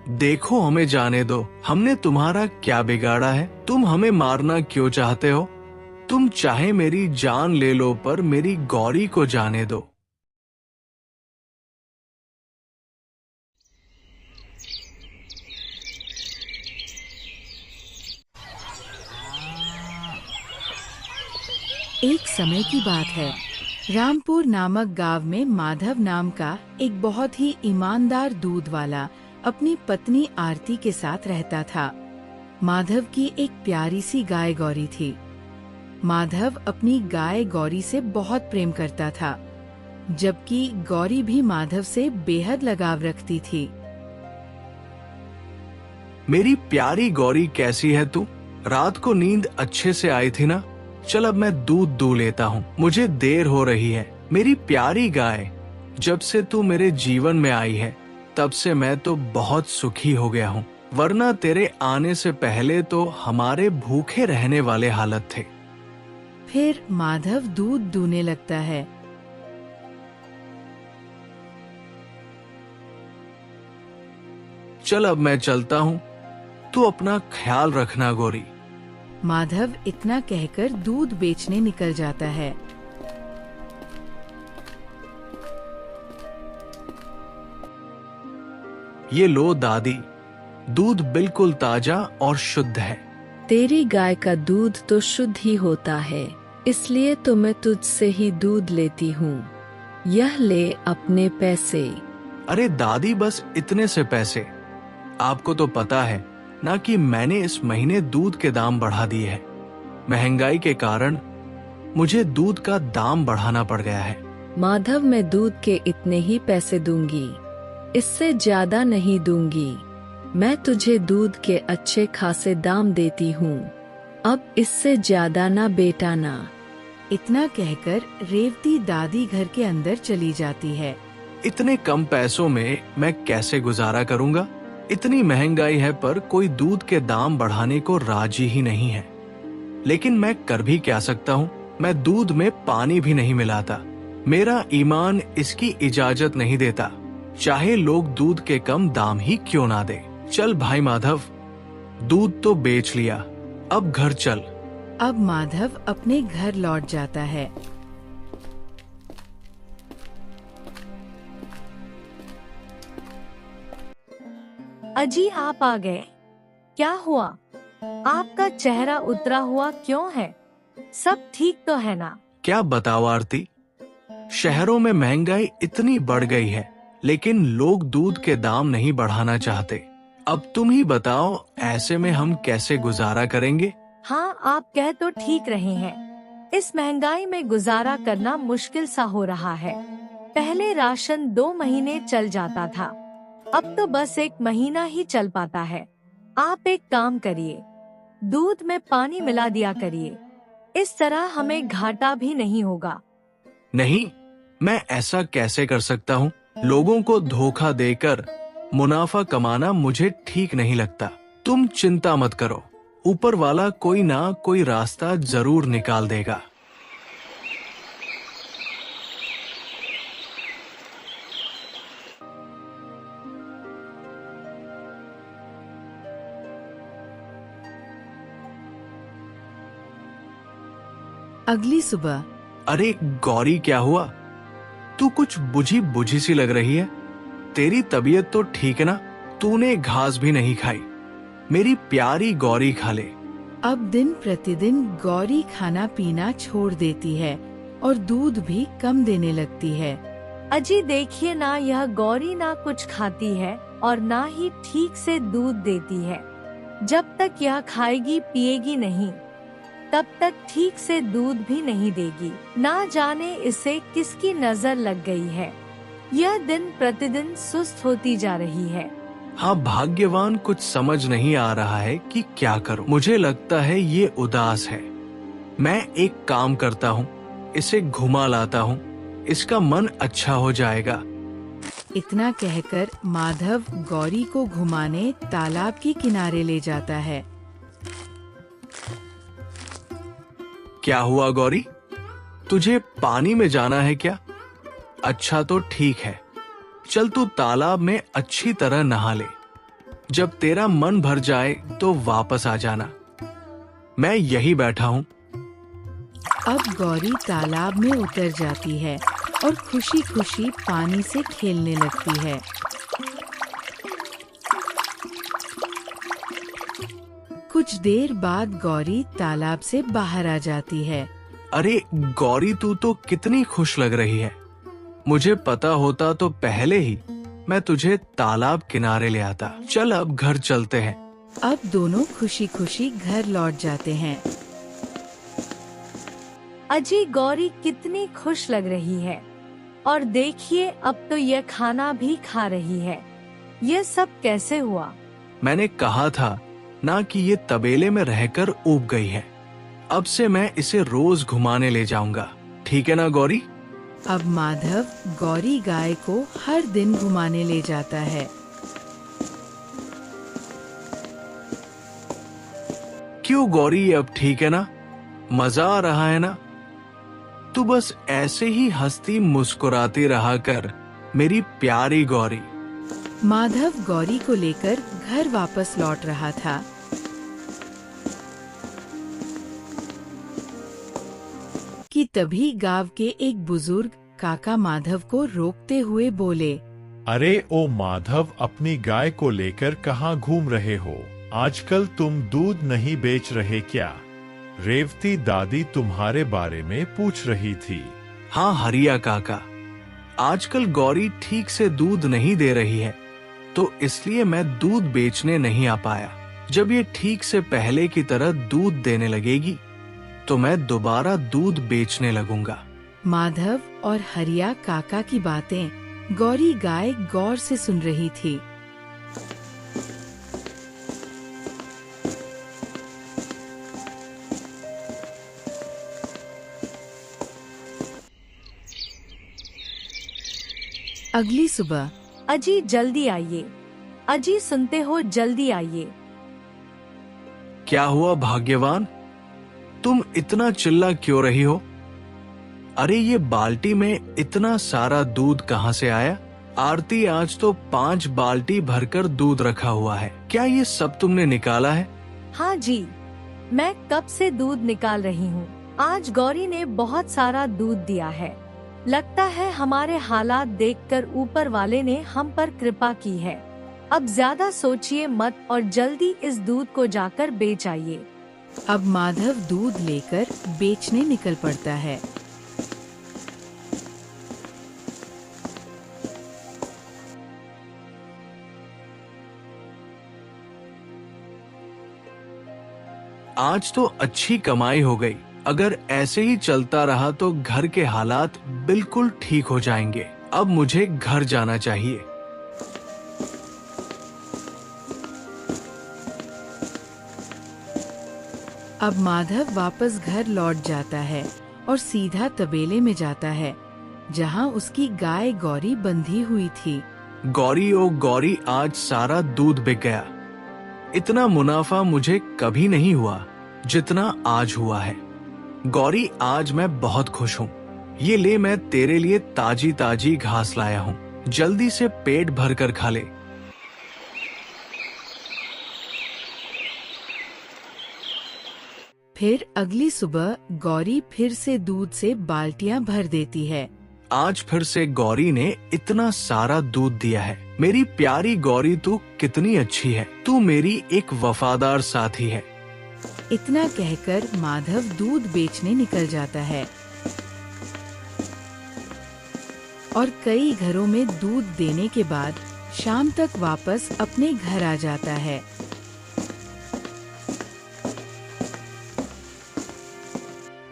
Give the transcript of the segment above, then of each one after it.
देखो, हमें जाने दो। हमने तुम्हारा क्या बिगाड़ा है? तुम हमें मारना क्यों चाहते हो? तुम चाहे मेरी जान ले लो, पर मेरी गौरी को जाने दो। एक समय की बात है। रामपुर नामक गांव में माधव नाम का एक बहुत ही ईमानदार दूध वाला अपनी पत्नी आरती के साथ रहता था। माधव की एक प्यारी सी गाय गौरी थी। माधव अपनी गाय गौरी से बहुत प्रेम करता था, जबकि गौरी भी माधव से बेहद लगाव रखती थी। मेरी प्यारी गौरी, कैसी है तू? रात को नींद अच्छे से आई थी ना? चल अब मैं दूध दूह लेता हूँ, मुझे देर हो रही है। मेरी प्यारी गाय, जब से तू मेरे जीवन में आई है तब से मैं तो बहुत सुखी हो गया हूँ, वरना तेरे आने से पहले तो हमारे भूखे रहने वाले हालत थे। फिर माधव दूध दूहने लगता है। चल अब मैं चलता हूँ, तू अपना ख्याल रखना गौरी। माधव इतना कहकर दूध बेचने निकल जाता है। ये लो दादी, दूध बिल्कुल ताजा और शुद्ध है। तेरी गाय का दूध तो शुद्ध ही होता है, इसलिए तो मैं तुझसे ही दूध लेती हूँ। यह ले अपने पैसे। अरे दादी, बस इतने से पैसे? आपको तो पता है ना कि मैंने इस महीने दूध के दाम बढ़ा दिए हैं। महंगाई के कारण मुझे दूध का दाम बढ़ाना पड़ गया है। माधव, मैं दूध के इतने ही पैसे दूंगी, इससे ज्यादा नहीं दूंगी। मैं तुझे दूध के अच्छे खासे दाम देती हूँ, अब इससे ज्यादा ना बेटा ना। इतना कहकर रेवती दादी घर के अंदर चली जाती है। इतने कम पैसों में मैं कैसे गुजारा करूंगा? इतनी महंगाई है, पर कोई दूध के दाम बढ़ाने को राजी ही नहीं है। लेकिन मैं कर भी क्या सकता हूँ? मैं दूध में पानी भी नहीं मिलाता। मेरा ईमान इसकी इजाजत नहीं देता, चाहे लोग दूध के कम दाम ही क्यों ना दे। चल भाई माधव, दूध तो बेच लिया, अब घर चल। अब माधव अपने घर लौट जाता है। अजी, आप आ गए। क्या हुआ? आपका चेहरा उतरा हुआ क्यों है? सब ठीक तो है ना? क्या बताओ आरती, शहरों में महंगाई इतनी बढ़ गई है, लेकिन लोग दूध के दाम नहीं बढ़ाना चाहते। अब तुम ही बताओ, ऐसे में हम कैसे गुजारा करेंगे? हाँ, आप कह तो ठीक रहे हैं। इस महंगाई में गुजारा करना मुश्किल सा हो रहा है। पहले राशन 2 महीने चल जाता था, अब तो बस 1 महीना ही चल पाता है। आप एक काम करिए, दूध में पानी मिला दिया करिए, इस तरह हमें घाटा भी नहीं होगा। नहीं, मैं ऐसा कैसे कर सकता हूँ? लोगों को धोखा देकर मुनाफा कमाना मुझे ठीक नहीं लगता। तुम चिंता मत करो, ऊपर वाला कोई ना कोई रास्ता जरूर निकाल देगा। अगली सुबह। अरे गौरी, क्या हुआ? तू कुछ बुझी बुझी सी लग रही है। तेरी तबीयत तो ठीक है ना? तूने घास भी नहीं खाई। मेरी प्यारी गौरी, खा ले। अब दिन प्रतिदिन गौरी खाना पीना छोड़ देती है और दूध भी कम देने लगती है। अजी देखिए ना, यह गौरी ना कुछ खाती है और ना ही ठीक से दूध देती है। जब तक यह खाएगी पिएगी नहीं, तब तक ठीक से दूध भी नहीं देगी। ना जाने इसे किसकी नजर लग गई है, यह दिन प्रतिदिन सुस्त होती जा रही है। हाँ भाग्यवान, कुछ समझ नहीं आ रहा है कि क्या करूं। मुझे लगता है ये उदास है। मैं एक काम करता हूँ, इसे घुमा लाता हूँ, इसका मन अच्छा हो जाएगा। इतना कहकर माधव गौरी को घुमाने तालाब के किनारे ले जाता है। क्या हुआ गौरी, तुझे पानी में जाना है क्या? अच्छा तो ठीक है, चल तू तालाब में अच्छी तरह नहा ले। जब तेरा मन भर जाए तो वापस आ जाना। मैं यही बैठा हूँ। अब गौरी तालाब में उतर जाती है और खुशी खुशी पानी से खेलने लगती है। कुछ देर बाद गौरी तालाब से बाहर आ जाती है। अरे गौरी, तू तो कितनी खुश लग रही है। मुझे पता होता तो पहले ही मैं तुझे तालाब किनारे ले आता। चल अब घर चलते हैं। अब दोनों खुशी खुशी घर लौट जाते हैं। अजी, गौरी कितनी खुश लग रही है और देखिए अब तो यह खाना भी खा रही है। यह सब कैसे हुआ? मैंने कहा था ना कि ये तबेले में रहकर ऊब गई है। अब से मैं इसे रोज घुमाने ले जाऊंगा, ठीक है ना गौरी? अब माधव गौरी गाय को हर दिन घुमाने ले जाता है। क्यों गौरी, अब ठीक है ना? मजा आ रहा है ना? तू बस ऐसे ही हंसती मुस्कुराती रहा कर मेरी प्यारी गौरी। माधव गौरी को लेकर घर वापस लौट रहा था कि तभी गांव के एक बुजुर्ग काका माधव को रोकते हुए बोले, अरे ओ माधव, अपनी गाय को लेकर कहाँ घूम रहे हो? आजकल तुम दूध नहीं बेच रहे क्या? रेवती दादी तुम्हारे बारे में पूछ रही थी। हाँ हरिया काका, आजकल गौरी ठीक से दूध नहीं दे रही है, तो इसलिए मैं दूध बेचने नहीं आ पाया। जब ये ठीक से पहले की तरह दूध देने लगेगी तो मैं दोबारा दूध बेचने लगूंगा। माधव और हरिया काका की बातें गौरी गाय गौर से सुन रही थी। अगली सुबह, अजी जल्दी आइए। अजी सुनते हो, जल्दी आइए। क्या हुआ भाग्यवान, तुम इतना चिल्ला क्यों रही हो? अरे ये बाल्टी में इतना सारा दूध कहाँ से आया? आरती, आज तो 5 बाल्टी भरकर दूध रखा हुआ है। क्या ये सब तुमने निकाला है? हाँ जी, मैं कब से दूध निकाल रही हूँ। आज गौरी ने बहुत सारा दूध दिया है। लगता है हमारे हालात देखकर ऊपर वाले ने हम पर कृपा की है। अब ज्यादा सोचिए मत और जल्दी इस दूध को जाकर बेच आइए। अब माधव दूध लेकर बेचने निकल पड़ता है। आज तो अच्छी कमाई हो गई। अगर ऐसे ही चलता रहा तो घर के हालात बिल्कुल ठीक हो जाएंगे। अब मुझे घर जाना चाहिए। अब माधव वापस घर लौट जाता है और सीधा तबेले में जाता है जहां उसकी गाय गौरी बंधी हुई थी। गौरी, ओ गौरी, आज सारा दूध बिक गया। इतना मुनाफा मुझे कभी नहीं हुआ जितना आज हुआ है। गौरी, आज मैं बहुत खुश हूँ। ये ले, मैं तेरे लिए ताजी ताजी घास लाया हूँ। जल्दी से पेट भरकर खा ले। फिर अगली सुबह गौरी फिर से दूध से बाल्टियां भर देती है। आज फिर से गौरी ने इतना सारा दूध दिया है। मेरी प्यारी गौरी, तू कितनी अच्छी है। तू मेरी एक वफादार साथी है। इतना कहकर माधव दूध बेचने निकल जाता है और कई घरों में दूध देने के बाद शाम तक वापस अपने घर आ जाता है।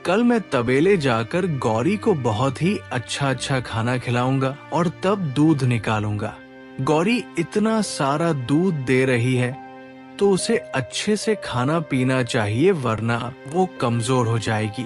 कल मैं तबेले जाकर गौरी को बहुत ही अच्छा अच्छा खाना खिलाऊंगा और तब दूध निकालूंगा। गौरी इतना सारा दूध दे रही है तो उसे अच्छे से खाना पीना चाहिए, वरना वो कमजोर हो जाएगी।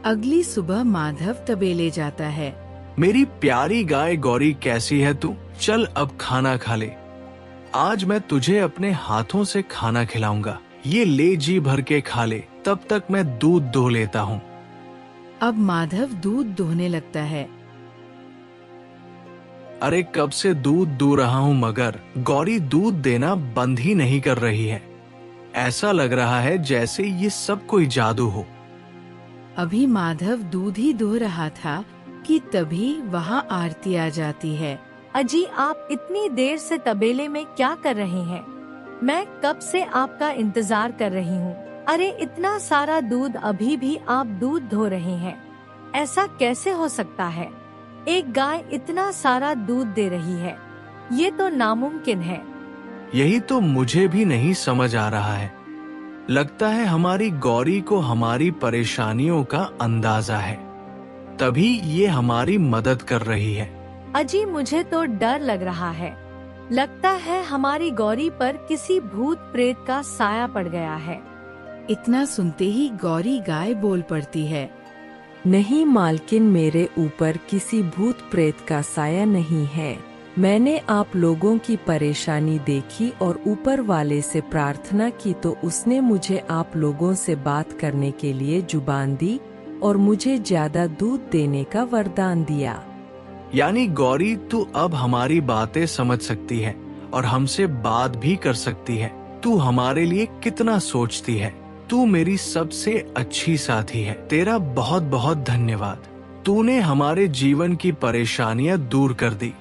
अगली सुबह माधव तबेले जाता है। मेरी प्यारी गाय गौरी, कैसी है तू? चल अब खाना खा ले। आज मैं तुझे अपने हाथों से खाना खिलाऊंगा। ये ले जी भर के खा ले, तब तक मैं दूध दो लेता हूँ। अब माधव दूध दोहने लगता है। अरे कब से दूध दो रहा हूँ मगर गौरी दूध देना बंद ही नहीं कर रही है। ऐसा लग रहा है जैसे ये सब कोई जादू हो। अभी माधव दूध ही दो रहा था कि तभी वहाँ आरती आ जाती है। अजी, आप इतनी देर से तबेले में क्या कर रहे हैं? मैं कब से आपका इंतजार कर रही हूँ। अरे इतना सारा दूध, अभी भी आप दूध धो रहे हैं? ऐसा कैसे हो सकता है? एक गाय इतना सारा दूध दे रही है, ये तो नामुमकिन है। यही तो मुझे भी नहीं समझ आ रहा है। लगता है हमारी गौरी को हमारी परेशानियों का अंदाजा है, तभी ये हमारी मदद कर रही है। अजी, मुझे तो डर लग रहा है। लगता है हमारी गौरी पर किसी भूत प्रेत का साया पड़ गया है। इतना सुनते ही गौरी गाय बोल पड़ती है। नहीं मालकिन, मेरे ऊपर किसी भूत प्रेत का साया नहीं है। मैंने आप लोगों की परेशानी देखी और ऊपर वाले से प्रार्थना की तो उसने मुझे आप लोगों से बात करने के लिए जुबान दी और मुझे ज्यादा दूध देने का वरदान दिया। यानी गौरी तू अब हमारी बातें समझ सकती है और हमसे बात भी कर सकती है। तू हमारे लिए कितना सोचती है। तू मेरी सबसे अच्छी साथी है। तेरा बहुत बहुत धन्यवाद। तूने हमारे जीवन की परेशानियां दूर कर दी।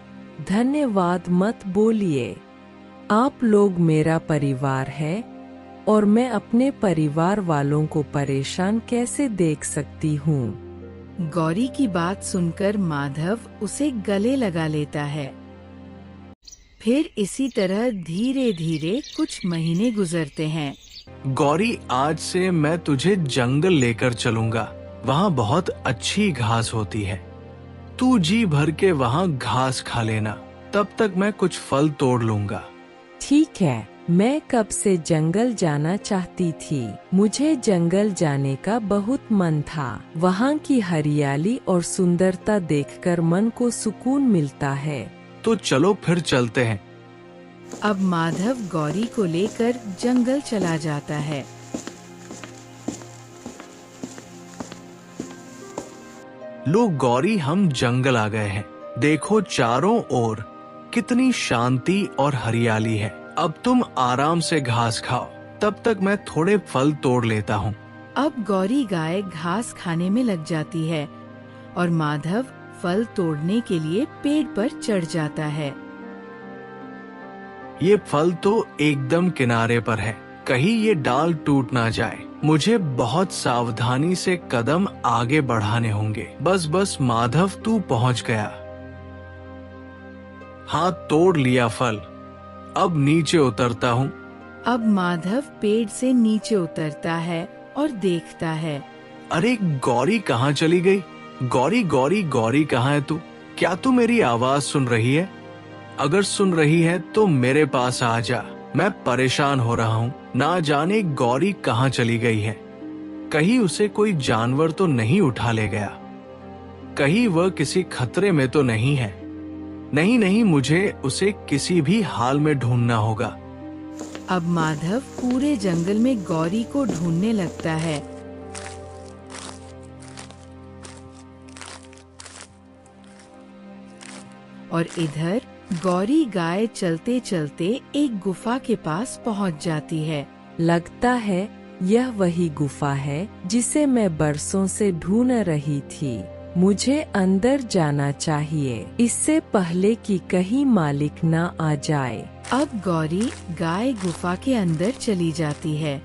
धन्यवाद मत बोलिए। आप लोग मेरा परिवार है और मैं अपने परिवार वालों को परेशान कैसे देख सकती हूँ। गौरी की बात सुनकर माधव उसे गले लगा लेता है। फिर इसी तरह धीरे धीरे कुछ महीने गुजरते हैं। गौरी, आज से मैं तुझे जंगल लेकर चलूंगा। वहाँ बहुत अच्छी घास होती है। तू जी भर के वहाँ घास खा लेना, तब तक मैं कुछ फल तोड़ लूंगा। ठीक है, मैं कब से जंगल जाना चाहती थी। मुझे जंगल जाने का बहुत मन था। वहाँ की हरियाली और सुंदरता देखकर मन को सुकून मिलता है। तो चलो फिर चलते हैं। अब माधव गौरी को लेकर जंगल चला जाता है। लो गौरी, हम जंगल आ गए हैं। देखो चारों ओर कितनी शांति और हरियाली है। अब तुम आराम से घास खाओ, तब तक मैं थोड़े फल तोड़ लेता हूँ। अब गौरी गाय घास खाने में लग जाती है और माधव फल तोड़ने के लिए पेड़ पर चढ़ जाता है। ये फल तो एकदम किनारे पर है, कहीं ये डाल टूट ना जाए। मुझे बहुत सावधानी से कदम आगे बढ़ाने होंगे। बस बस माधव, तू पहुँच गया। हाँ, तोड़ लिया फल। अब नीचे उतरता हूँ। अब माधव पेड़ से नीचे उतरता है और देखता है। अरे गौरी कहाँ चली गई? गौरी गौरी गौरी कहाँ है तू? क्या तू मेरी आवाज सुन रही है? अगर सुन रही है तो मेरे पास आ जा। मैं परेशान हो रहा हूँ। ना जाने गौरी कहाँ चली गई है। कहीं उसे कोई जानवर तो नहीं उठा ले गया? कहीं वह किसी खतरे में तो नहीं है? नहीं नहीं, मुझे उसे किसी भी हाल में ढूंढना होगा। अब माधव पूरे जंगल में गौरी को ढूंढने लगता है। और इधर गौरी गाय चलते चलते एक गुफा के पास पहुंच जाती है। लगता है यह वही गुफा है जिसे मैं बरसों से ढूंढ रही थी। मुझे अंदर जाना चाहिए, इससे पहले कि कहीं मालिक न आ जाए। अब गौरी गाय गुफा के अंदर चली जाती है।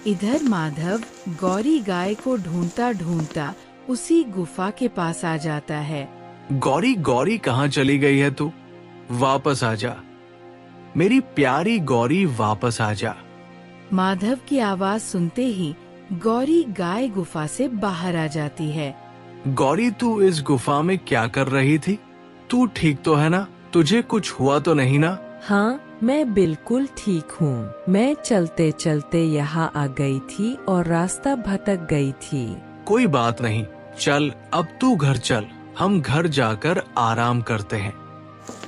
इधर माधव गौरी गाय को ढूंढता ढूंढता उसी गुफा के पास आ जाता है। गौरी गौरी कहाँ चली गई है तू? वापस आ जा मेरी प्यारी गौरी, वापस आ जा। माधव की आवाज सुनते ही गौरी गाय गुफा से बाहर आ जाती है। गौरी, तू इस गुफा में क्या कर रही थी? तू ठीक तो है ना? तुझे कुछ हुआ तो नहीं ना? हाँ, मैं बिल्कुल ठीक हूँ। मैं चलते चलते यहाँ आ गई थी और रास्ता भटक गई थी। कोई बात नहीं, चल अब तू घर चल, हम घर जाकर आराम करते हैं।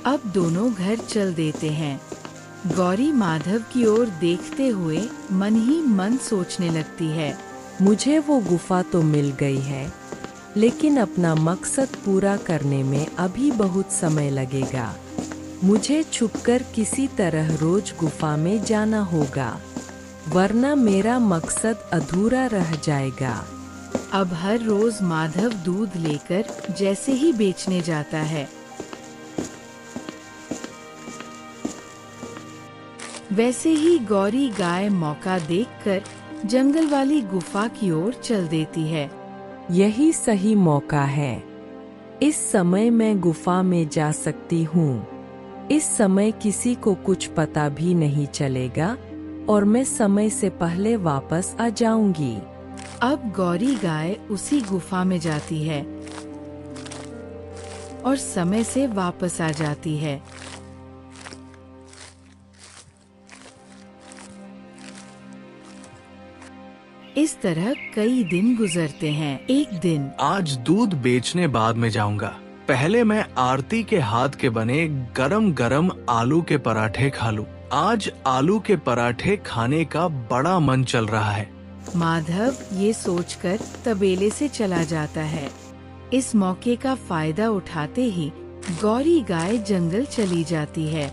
अब दोनों घर चल देते हैं। गौरी माधव की ओर देखते हुए मन ही मन सोचने लगती है, मुझे वो गुफा तो मिल गई है, लेकिन अपना मकसद पूरा करने में अभी बहुत समय लगेगा। मुझे छुपकर किसी तरह रोज गुफा में जाना होगा, वरना मेरा मकसद अधूरा रह जाएगा। अब हर रोज माधव दूध लेकर जैसे ही बेचने जाता है, वैसे ही गौरी गाय मौका देखकर जंगल वाली गुफा की ओर चल देती है। यही सही मौका है। इस समय मैं गुफा में जा सकती हूँ। इस समय किसी को कुछ पता भी नहीं चलेगा और मैं समय से पहले वापस आ जाऊंगी। अब गौरी गाय उसी गुफा में जाती है और समय से वापस आ जाती है। इस तरह कई दिन गुजरते हैं। एक दिन आज दूध बेचने बाद में जाऊंगा। पहले मैं आरती के हाथ के बने गरम गरम आलू के पराठे खा लूं। आज आलू के पराठे खाने का बड़ा मन चल रहा है। माधव ये सोचकर तबेले से चला जाता है। इस मौके का फायदा उठाते ही गौरी गाय जंगल चली जाती है।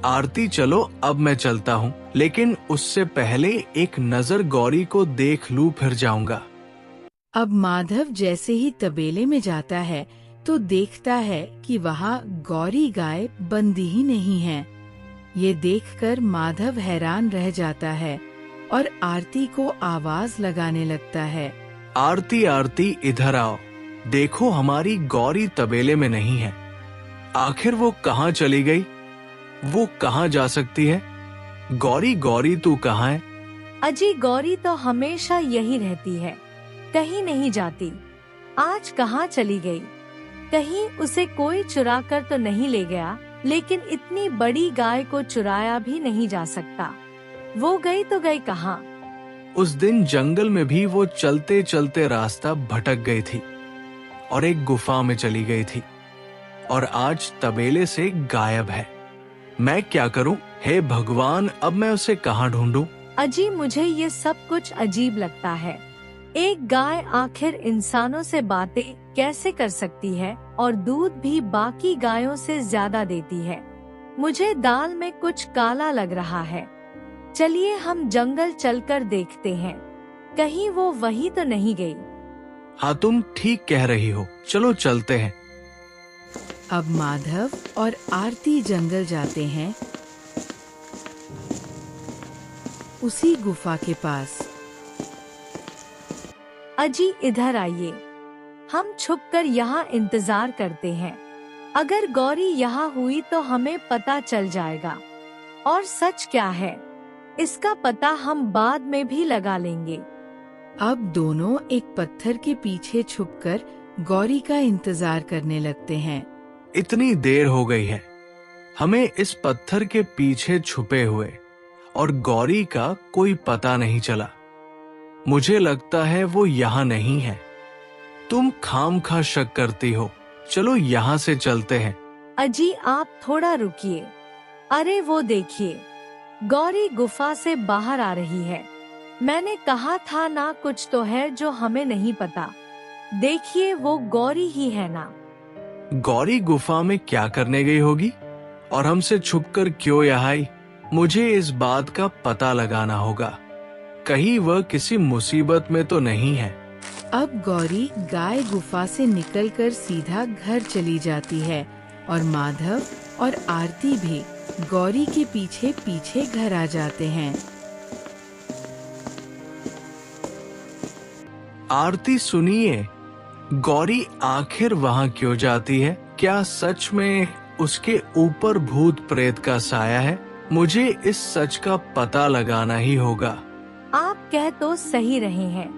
आरती चलो अब मैं चलता हूँ, लेकिन उससे पहले एक नजर गौरी को देख लूं फिर जाऊंगा। अब माधव जैसे ही तबेले में जाता है तो देखता है कि वहाँ गौरी गाय बंदी ही नहीं है। ये देखकर माधव हैरान रह जाता है और आरती को आवाज लगाने लगता है, आरती आरती इधर आओ, देखो हमारी गौरी तबेले में नहीं है। आखिर वो कहाँ चली गई? वो कहाँ जा सकती है? गौरी गौरी तू कहाँ है? अजी गौरी तो हमेशा यही रहती है, कहीं नहीं जाती। आज कहाँ चली गई? कहीं उसे कोई चुरा कर तो नहीं ले गया, लेकिन इतनी बड़ी गाय को चुराया भी नहीं जा सकता। वो गई तो गई कहाँ? उस दिन जंगल में भी वो चलते चलते रास्ता भटक गई थी और एक गुफा में चली गई थी, और आज तबेले से गायब है। मैं क्या करूं? हे भगवान, अब मैं उसे कहाँ ढूंढूं? अजी मुझे ये सब कुछ अजीब लगता है। एक गाय आखिर इंसानों से बातें कैसे कर सकती है और दूध भी बाकी गायों से ज्यादा देती है। मुझे दाल में कुछ काला लग रहा है। चलिए हम जंगल चलकर देखते हैं, कहीं वो वही तो नहीं गई। हाँ तुम ठीक कह रही हो, चलो चलते हैं। अब माधव और आरती जंगल जाते हैं, उसी गुफा के पास। अजी इधर आइए, हम छुपकर यहाँ इंतजार करते हैं। अगर गौरी यहाँ हुई तो हमें पता चल जाएगा, और सच क्या है इसका पता हम बाद में भी लगा लेंगे। अब दोनों एक पत्थर के पीछे छुपकर गौरी का इंतजार करने लगते हैं। इतनी देर हो गई है हमें इस पत्थर के पीछे छुपे हुए, और गौरी का कोई पता नहीं चला। मुझे लगता है वो यहाँ नहीं है। तुम खामखा शक करती हो, चलो यहाँ से चलते हैं। अजी आप थोड़ा रुकिए। अरे वो देखिए, गौरी गुफा से बाहर आ रही है। मैंने कहा था ना, कुछ तो है जो हमें नहीं पता। देखिए वो गौरी ही है ना। गौरी गुफा में क्या करने गई होगी और हमसे छुपकर क्यों यहाँ आई? मुझे इस बात का पता लगाना होगा, कहीं वह किसी मुसीबत में तो नहीं है। अब गौरी गाय गुफा से निकलकर सीधा घर चली जाती है और माधव और आरती भी गौरी के पीछे पीछे घर आ जाते हैं। आरती सुनिए, गौरी आखिर वहाँ क्यों जाती है? क्या सच में उसके ऊपर भूत प्रेत का साया है? मुझे इस सच का पता लगाना ही होगा। आप कह तो सही रहे हैं।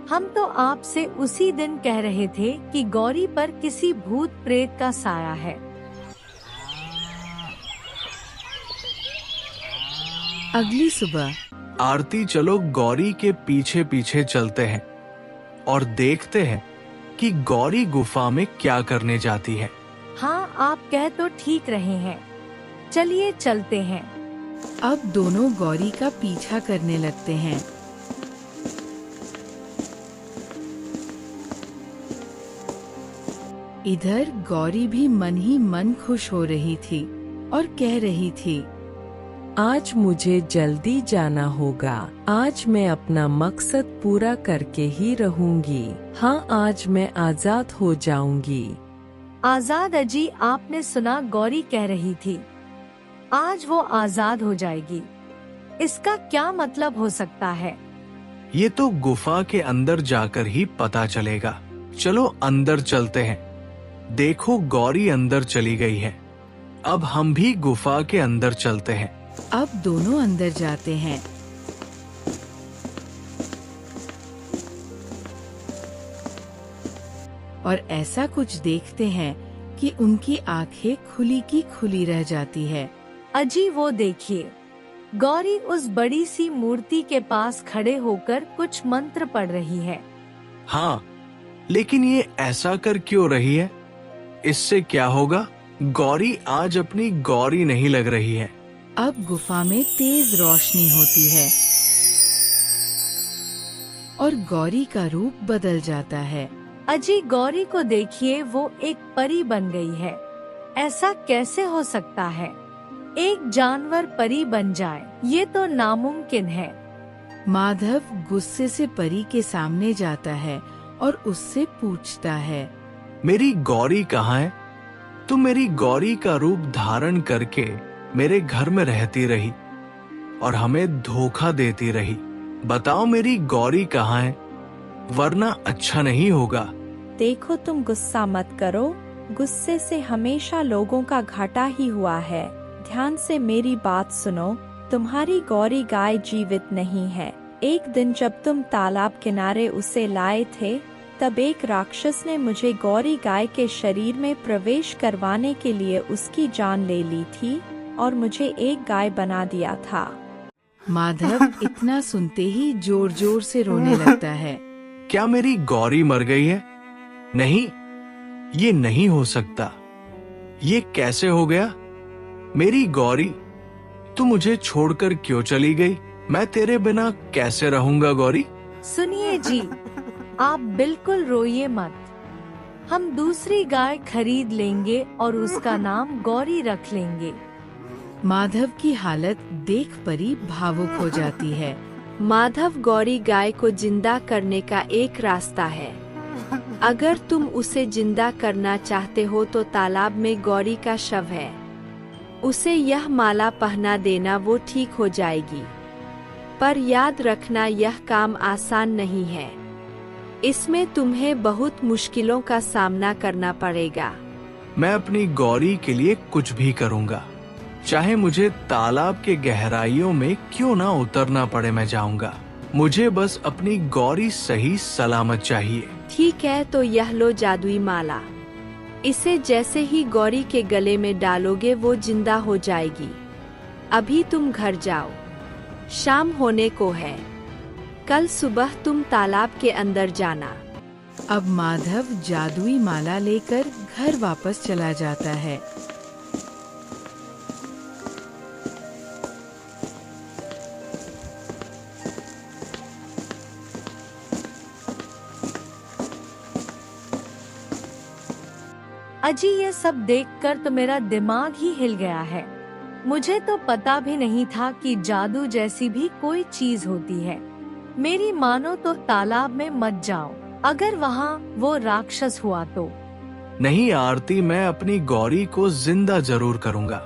हम तो आपसे उसी दिन कह रहे थे कि गौरी पर किसी भूत प्रेत का साया है। अगली सुबह आरती, चलो गौरी के पीछे पीछे चलते हैं और देखते हैं कि गौरी गुफा में क्या करने जाती है। हाँ, आप कह तो ठीक रहे हैं। चलिए चलते हैं। अब दोनों गौरी का पीछा करने लगते हैं। इधर गौरी भी मन ही मन खुश हो रही थी और कह रही थी, आज मुझे जल्दी जाना होगा। आज मैं अपना मकसद पूरा करके ही रहूंगी। हाँ, आज मैं आजाद हो जाऊंगी। आजाद? अजी, आपने सुना, गौरी कह रही थी आज वो आजाद हो जाएगी। इसका क्या मतलब हो सकता है? ये तो गुफा के अंदर जाकर ही पता चलेगा। चलो अंदर चलते हैं। देखो, गौरी अंदर चली गई है। अब हम भी गुफा के अंदर चलते हैं। अब दोनों अंदर जाते हैं। और ऐसा कुछ देखते हैं कि उनकी आंखें खुली की खुली रह जाती है। अजी, वो देखिए, गौरी उस बड़ी सी मूर्ति के पास खड़े होकर कुछ मंत्र पढ़ रही है। हाँ, लेकिन ये ऐसा कर क्यों रही है? इससे क्या होगा? गौरी आज अपनी गौरी नहीं लग रही है। अब गुफा में तेज रोशनी होती है और गौरी का रूप बदल जाता है। अजी, गौरी को देखिए, वो एक परी बन गई है। ऐसा कैसे हो सकता है? एक जानवर परी बन जाए, ये तो नामुमकिन है। माधव गुस्से से परी के सामने जाता है और उससे पूछता है, मेरी गौरी कहाँ है? तुम मेरी गौरी का रूप धारण करके मेरे घर में रहती रही और हमें धोखा देती रही। बताओ, मेरी गौरी कहाँ है? वरना अच्छा नहीं होगा। देखो, तुम गुस्सा मत करो। गुस्से से हमेशा लोगों का घाटा ही हुआ है। ध्यान से मेरी बात सुनो। तुम्हारी गौरी गाय जीवित नहीं है। एक दिन जब तुम तालाब किनारे उसे लाए थे, तब एक राक्षस ने मुझे गौरी गाय के शरीर में प्रवेश करवाने के लिए उसकी जान ले ली थी और मुझे एक गाय बना दिया था। माधव इतना सुनते ही जोर जोर से रोने लगता है। क्या मेरी गौरी मर गई है? नहीं, ये नहीं हो सकता। ये कैसे हो गया? मेरी गौरी, तू मुझे छोड़कर क्यों चली गई? मैं तेरे बिना कैसे रहूंगा गौरी? सुनिए जी, आप बिल्कुल रोइए मत। हम दूसरी गाय खरीद लेंगे और उसका नाम गौरी रख लेंगे। माधव की हालत देख परी भावुक हो जाती है। माधव, गौरी गाय को जिंदा करने का एक रास्ता है। अगर तुम उसे जिंदा करना चाहते हो तो तालाब में गौरी का शव है, उसे यह माला पहना देना, वो ठीक हो जाएगी। पर याद रखना, यह काम आसान नहीं है। इसमें तुम्हें बहुत मुश्किलों का सामना करना पड़ेगा। मैं अपनी गौरी के लिए कुछ भी करूंगा। चाहे मुझे तालाब के गहराइयों में क्यों ना उतरना पड़े, मैं जाऊंगा। मुझे बस अपनी गौरी सही सलामत चाहिए। ठीक है, तो यह लो जादुई माला। इसे जैसे ही गौरी के गले में डालोगे वो जिंदा हो जाएगी। अभी तुम घर जाओ, शाम होने को है। कल सुबह तुम तालाब के अंदर जाना। अब माधव जादुई माला लेकर घर वापस चला जाता है। अजी, ये सब देखकर तो मेरा दिमाग ही हिल गया है। मुझे तो पता भी नहीं था कि जादू जैसी भी कोई चीज होती है। मेरी मानो तो तालाब में मत जाओ, अगर वहाँ वो राक्षस हुआ तो। नहीं आरती, मैं अपनी गौरी को जिंदा जरूर करूंगा।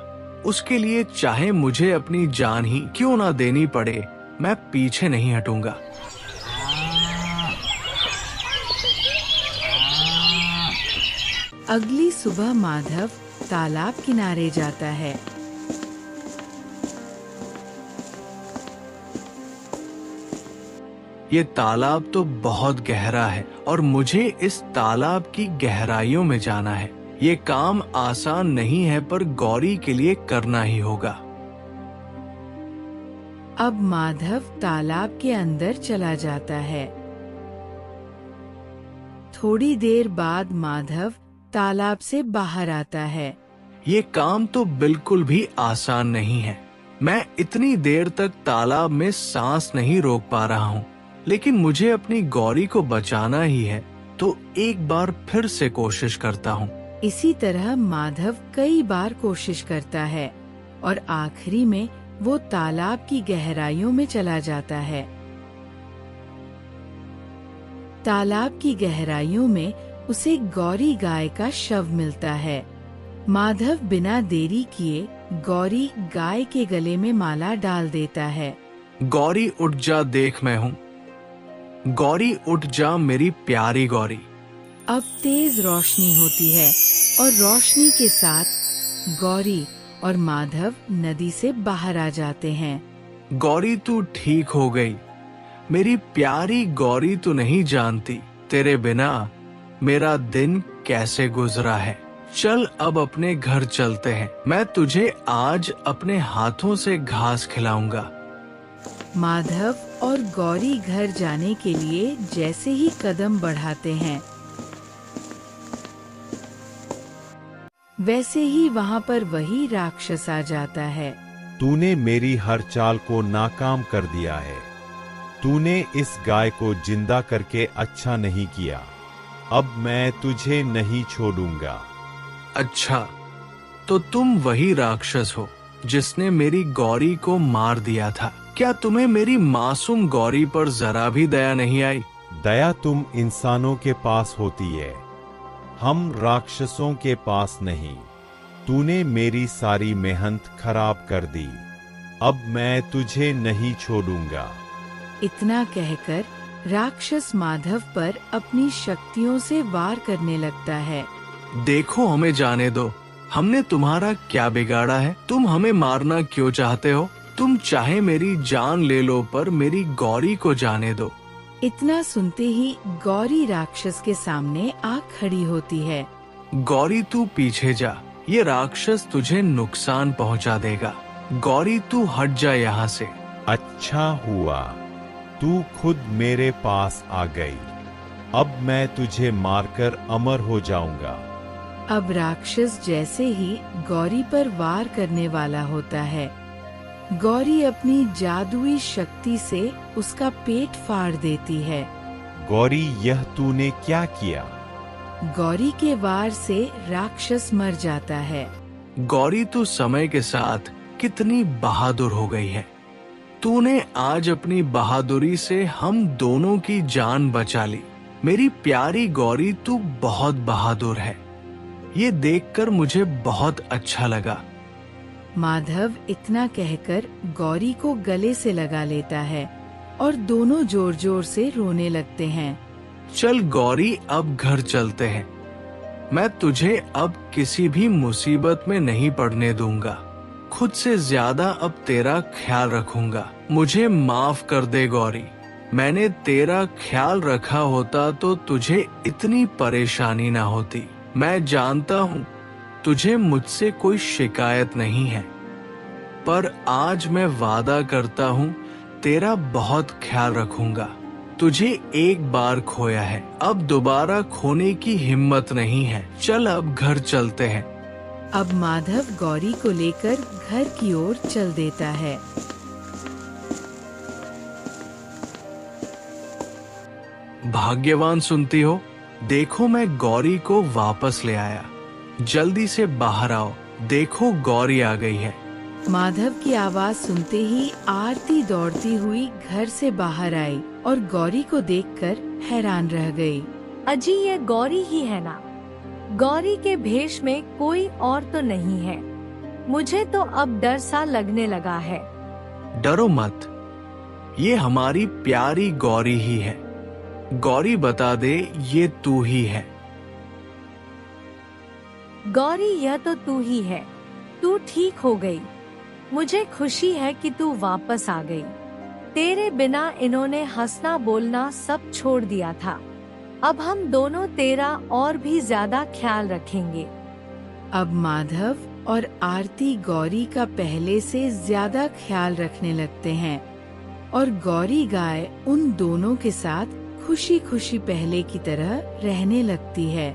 उसके लिए चाहे मुझे अपनी जान ही क्यों ना देनी पड़े, मैं पीछे नहीं हटूंगा। अगली सुबह माधव तालाब किनारे जाता है। ये तालाब तो बहुत गहरा है और मुझे इस तालाब की गहराइयों में जाना है। ये काम आसान नहीं है, पर गौरी के लिए करना ही होगा। अब माधव तालाब के अंदर चला जाता है। थोड़ी देर बाद माधव तालाब से बाहर आता है। ये काम तो बिल्कुल भी आसान नहीं है। मैं इतनी देर तक तालाब में सांस नहीं रोक पा रहा हूँ, लेकिन मुझे अपनी गौरी को बचाना ही है, तो एक बार फिर से कोशिश करता हूँ। इसी तरह माधव कई बार कोशिश करता है और आखिरी में वो तालाब की गहराइयों में चला जाता है। तालाब की गहराइयों में उसे गौरी गाय का शव मिलता है। माधव बिना देरी किए गौरी गाय के गले में माला डाल देता है। गौरी उठ जा, देख मैं हूँ। गौरी उठ जा मेरी प्यारी गौरी। अब तेज रोशनी होती है और रोशनी के साथ गौरी और माधव नदी से बाहर आ जाते हैं। गौरी तू ठीक हो गई। मेरी प्यारी गौरी, तू नहीं जानती तेरे बिना मेरा दिन कैसे गुजरा है। चल अब अपने घर चलते हैं। मैं तुझे आज अपने हाथों से घास खिलाऊंगा। माधव और गौरी घर जाने के लिए जैसे ही कदम बढ़ाते हैं, वैसे ही वहाँ पर वही राक्षस आ जाता है। तूने मेरी हर चाल को नाकाम कर दिया है। तूने इस गाय को जिंदा करके अच्छा नहीं किया। अब मैं तुझे नहीं छोड़ूंगा। अच्छा, तो तुम वही राक्षस हो जिसने मेरी गौरी को मार दिया था। क्या तुम्हें मेरी मासूम गौरी पर जरा भी दया नहीं आई? दया तुम इंसानों के पास होती है, हम राक्षसों के पास नहीं। तूने मेरी सारी मेहनत खराब कर दी। अब मैं तुझे नहीं छोड़ूंगा। इतना कहकर राक्षस माधव पर अपनी शक्तियों से वार करने लगता है। देखो, हमें जाने दो। हमने तुम्हारा क्या बिगाड़ा है? तुम हमें मारना क्यों चाहते हो? तुम चाहे मेरी जान ले लो, पर मेरी गौरी को जाने दो। इतना सुनते ही गौरी राक्षस के सामने आ खड़ी होती है। गौरी तू पीछे जा, ये राक्षस तुझे नुकसान पहुंचा देगा। गौरी तू हट जा यहाँ से। अच्छा हुआ तू खुद मेरे पास आ गई। अब मैं तुझे मारकर अमर हो जाऊंगा। अब राक्षस जैसे ही गौरी पर वार करने वाला होता है, गौरी अपनी जादुई शक्ति से उसका पेट फाड़ देती है। गौरी, यह तूने क्या किया? गौरी के वार से राक्षस मर जाता है। गौरी तू समय के साथ कितनी बहादुर हो गई है। तूने आज अपनी बहादुरी से हम दोनों की जान बचा ली। मेरी प्यारी गौरी, तू बहुत बहादुर है। ये देखकर मुझे बहुत अच्छा लगा। माधव इतना कहकर गौरी को गले से लगा लेता है और दोनों जोर जोर से रोने लगते हैं। चल गौरी, अब घर चलते हैं। मैं तुझे अब किसी भी मुसीबत में नहीं पड़ने दूंगा। खुद से ज्यादा अब तेरा ख्याल रखूंगा। मुझे माफ कर दे गौरी। मैंने तेरा ख्याल रखा होता तो तुझे इतनी परेशानी ना होती। मैं जानता हूँ तुझे मुझसे कोई शिकायत नहीं है, पर आज मैं वादा करता हूँ तेरा बहुत ख्याल रखूंगा। तुझे एक बार खोया है, अब दोबारा खोने की हिम्मत नहीं है। चल अब घर चलते हैं। अब माधव गौरी को लेकर घर की ओर चल देता है। भाग्यवान सुनती हो, देखो मैं गौरी को वापस ले आया। जल्दी से बाहर आओ, देखो गौरी आ गई है। माधव की आवाज सुनते ही आरती दौड़ती हुई घर से बाहर आई और गौरी को देखकर हैरान रह गई। अजी, ये गौरी ही है ना? गौरी के भेष में कोई और तो नहीं है। मुझे तो अब डर सा लगने लगा है। डरो मत, ये हमारी प्यारी गौरी ही है। गौरी बता दे, ये तू ही है। गौरी, यह तो तू ही है। तू ठीक हो गई। मुझे खुशी है कि तू वापस आ गई। तेरे बिना इन्होंने हंसना बोलना सब छोड़ दिया था। अब हम दोनों तेरा और भी ज्यादा ख्याल रखेंगे। अब माधव और आरती गौरी का पहले से ज्यादा ख्याल रखने लगते हैं और गौरी गाय उन दोनों के साथ खुशी खुशी पहले की तरह रहने लगती है।